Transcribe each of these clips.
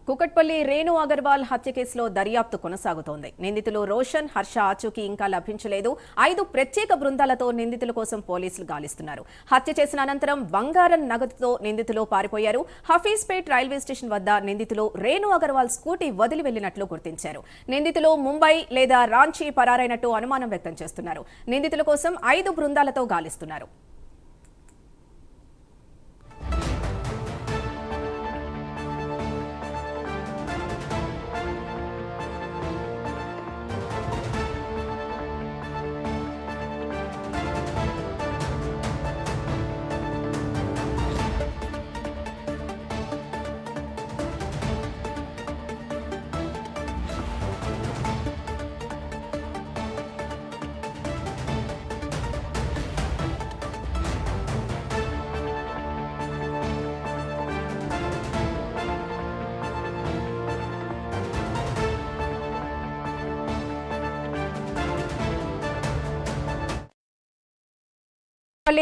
కుకట్పల్లి రేణు అగర్వాల్ హత్య కేసులో దర్యాప్తు కొనసాగుతోంది. నిందితులు రోషన్, హర్ష ఆచూకీ ఇంకా లభించలేదు. 5 ప్రత్యేక బృందాలతో నిందితుల కోసం పోలీసులు గాలిస్తున్నారు. హత్య చేసిన అనంతరం బంగారం నగదుతో నిందితులు పారిపోయారు. హఫీజ్పేట్ రైల్వే స్టేషన్ వద్ద నిందితులు రేణు అగర్వాల్ స్కూటీ వదిలి వెళ్లినట్లు గుర్తించారు. నిందితులు ముంబై లేదా రాంచీ పరారైనట్టు అనుమానం వ్యక్తం చేస్తున్నారు. నిందితుల కోసం 5 బృందాలతో గాలిస్తున్నారు.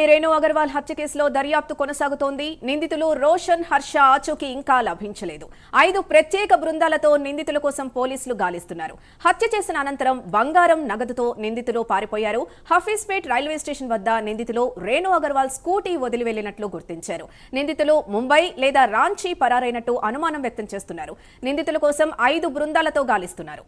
రేణు అగర్వాల్ హత్య కేసులో దర్యాప్తు కొనసాగుతోంది. నిందితులు రోషన్, హర్ష ఆచూకీ ఇంకా లభించలేదు. 5 ప్రత్యేక బృందాలతో నిందితుల కోసం పోలీసులు గాలిస్తున్నారు. హత్య చేసిన అనంతరం బంగారం నగదుతో నిందితులు పారిపోయారు. హఫీజ్పేట్ రైల్వే స్టేషన్ వద్ద నిందితులు రేణు అగర్వాల్ స్కూటీ వదిలి వెళ్లినట్లు గుర్తించారు. నిందితులు ముంబై లేదా రాంచీ పరారైనట్టు అనుమానం వ్యక్తం చేస్తున్నారు. నిందితుల కోసం 5 బృందాలతో గాలిస్తున్నారు.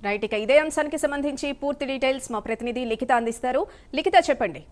రైట్, ఇక ఇదే అంశానికి సంబంధించి పూర్తి డీటెయిల్స్ మా ప్రతినిధి లిఖిత అందిస్తారు. లిఖిత, చెప్పండి.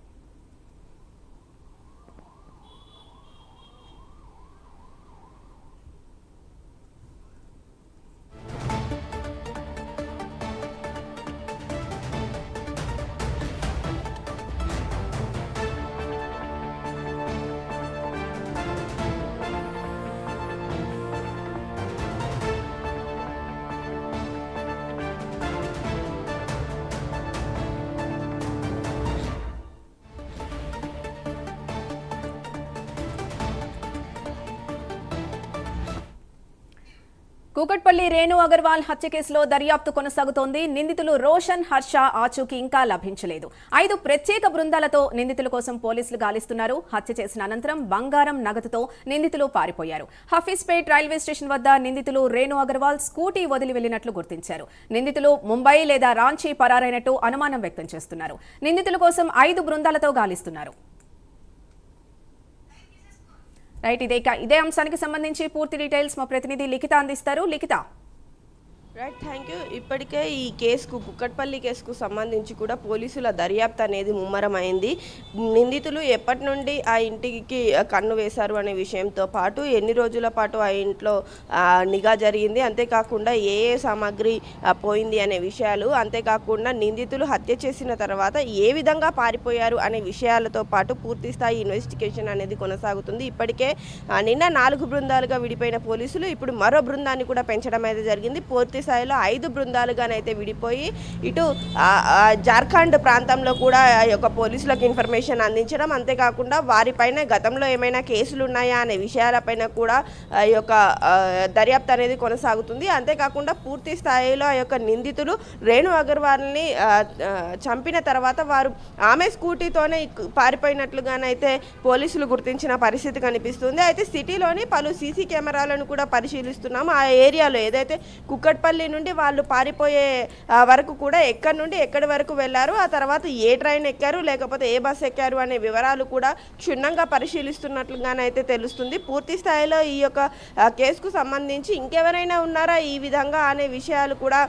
కుకట్పల్లి రేణు అగర్వాల్ హత్య కేసులో దర్యాప్తు కొనసాగుతోంది. నిందితులు రోషన్, హర్ష ఆచూకీ ఇంకా లభించలేదు. 5 ప్రత్యేక బృందాలతో నిందితుల కోసం పోలీసులు గాలిస్తున్నారు. హత్య చేసిన అనంతరం బంగారం నగదుతో నిందితులు పారిపోయారు. హఫీజ్పేట్ రైల్వే స్టేషన్ వద్ద నిందితులు రేణు అగర్వాల్ స్కూటీ వదిలి వెళ్లినట్లు గుర్తించారు. నిందితులు ముంబై లేదా రాంచీ పరారైనట్టు అనుమానం వ్యక్తం చేస్తున్నారు. నిందితుల కోసం 5 బృందాలతో గాలిస్తున్నారు. రైట్, ఇదే అంశానికి సంబంధించి పూర్తి డీటెయిల్స్ మా ప్రతినిధి లిఖిత అందిస్తారు. లిఖిత. Right, thank you. ఇప్పటికే ఈ కేసుకు, కుక్కట్పల్లి కేసుకు సంబంధించి కూడా పోలీసుల దర్యాప్తు అనేది ముమ్మరమైంది. నిందితులు ఎప్పటి నుండి ఆ ఇంటికి కన్ను వేశారు అనే విషయంతో పాటు ఎన్ని రోజుల పాటు ఆ ఇంట్లో నిఘా జరిగింది, అంతేకాకుండా ఏ సామాగ్రి పోయింది అనే విషయాలు, అంతేకాకుండా నిందితులు హత్య చేసిన తర్వాత ఏ విధంగా పారిపోయారు అనే విషయాలతో పాటు పూర్తి స్థాయి ఇన్వెస్టిగేషన్ అనేది కొనసాగుతుంది. ఇప్పటికే నిన్న 4 బృందాలుగా విడిపోయిన పోలీసులు ఇప్పుడు మరో బృందాన్ని కూడా పెంచడం అయితే జరిగింది. పూర్తి స్థాయిలో 5 బృందాలుగానైతే విడిపోయి ఇటు జార్ఖండ్ ప్రాంతంలో కూడా యొక్క పోలీసులకు ఇన్ఫర్మేషన్ అందించడం, అంతేకాకుండా వారిపైన గతంలో ఏమైనా కేసులు ఉన్నాయా అనే విషయాలపైన కూడా ఈ యొక్క దర్యాప్తు అనేది కొనసాగుతుంది. అంతేకాకుండా పూర్తి స్థాయిలో ఆ యొక్క నిందితులు రేణు అగర్వాల్ని చంపిన తర్వాత వారు ఆమె స్కూటీతోనే పారిపోయినట్లుగానైతే పోలీసులు గుర్తించిన పరిస్థితి కనిపిస్తుంది. అయితే సిటీలోని పలు సీసీ కెమెరాలను కూడా పరిశీలిస్తున్నాము. ఆ ఏరియాలో ఏదైతే కుక్కట్పల్లి నుండి వాళ్ళు పారిపోయే వరకు కూడా ఎక్కడి నుండి ఎక్కడి వరకు వెళ్ళారు, ఆ తర్వాత ఏ ట్రైన్ ఎక్కారు లేకపోతే ఏ బస్ ఎక్కారు అనే వివరాలు కూడా క్షుణ్ణంగా పరిశీలిస్తున్నట్లుగానైతే తెలుస్తుంది. పూర్తి స్థాయిలో ఈ యొక్క కేసుకు సంబంధించి ఇంకెవరైనా ఉన్నారా ఈ విధంగా అనే విషయాలు కూడా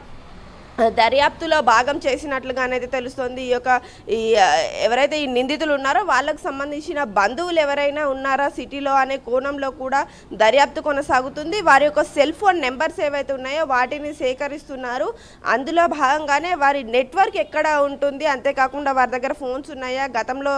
దర్యాప్తులో భాగం చేసినట్లుగానైతే తెలుస్తోంది. ఎవరైతే ఈ నిందితులు ఉన్నారో వాళ్ళకు సంబంధించిన బంధువులు ఎవరైనా ఉన్నారా సిటీలో అనే కోణంలో కూడా దర్యాప్తు కొనసాగుతుంది. వారి యొక్క సెల్ ఫోన్ నెంబర్స్ ఏవైతే ఉన్నాయో వాటిని సేకరిస్తున్నారు. అందులో భాగంగానే వారి నెట్వర్క్ ఎక్కడ ఉంటుంది, అంతేకాకుండా వారి దగ్గర ఫోన్స్ ఉన్నాయా, గతంలో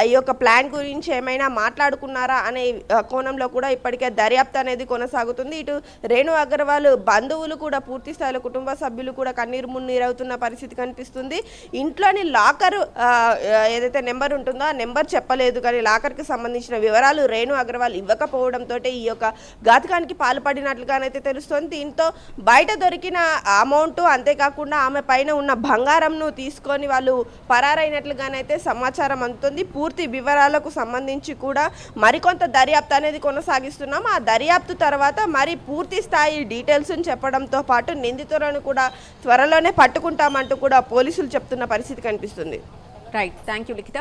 ఈ యొక్క ప్లాన్ గురించి ఏమైనా మాట్లాడుకున్నారా అనే కోణంలో కూడా ఇప్పటికే దర్యాప్తు అనేది కొనసాగుతుంది. ఇటు రేణు అగర్వాల్ బంధువులు కూడా పూర్తి స్థాయిలో కుటుంబ సభ్యులు కూడా కన్నీరు మున్నీరవుతున్న పరిస్థితి కనిపిస్తుంది. ఇంట్లోని లాకర్ ఏదైతే నెంబర్ ఉంటుందో ఆ నెంబర్ చెప్పలేదు, కానీ లాకర్కి సంబంధించిన వివరాలు రేణు అగర్వాల్ ఇవ్వకపోవడంతో ఈ యొక్క ఘాతకానికి పాల్పడినట్లుగానైతే తెలుస్తోంది. దీంతో బయట దొరికిన అమౌంట్, అంతేకాకుండా ఆమె పైన ఉన్న బంగారంను తీసుకొని వాళ్ళు పరారైనట్లుగానైతే సమాచారం అందుతుంది. పూర్తి వివరాలకు సంబంధించి కూడా మరికొంత దర్యాప్తు అనేది కొనసాగిస్తున్నాం. ఆ దర్యాప్తు తర్వాత మరి పూర్తి స్థాయి డీటెయిల్స్ చెప్పడంతో పాటు నిందితులను కూడా త్వరలోనే పట్టుకుంటామంటూ కూడా పోలీసులు చెప్తున్న పరిస్థితి కనిపిస్తుంది. Right, thank you Likhita.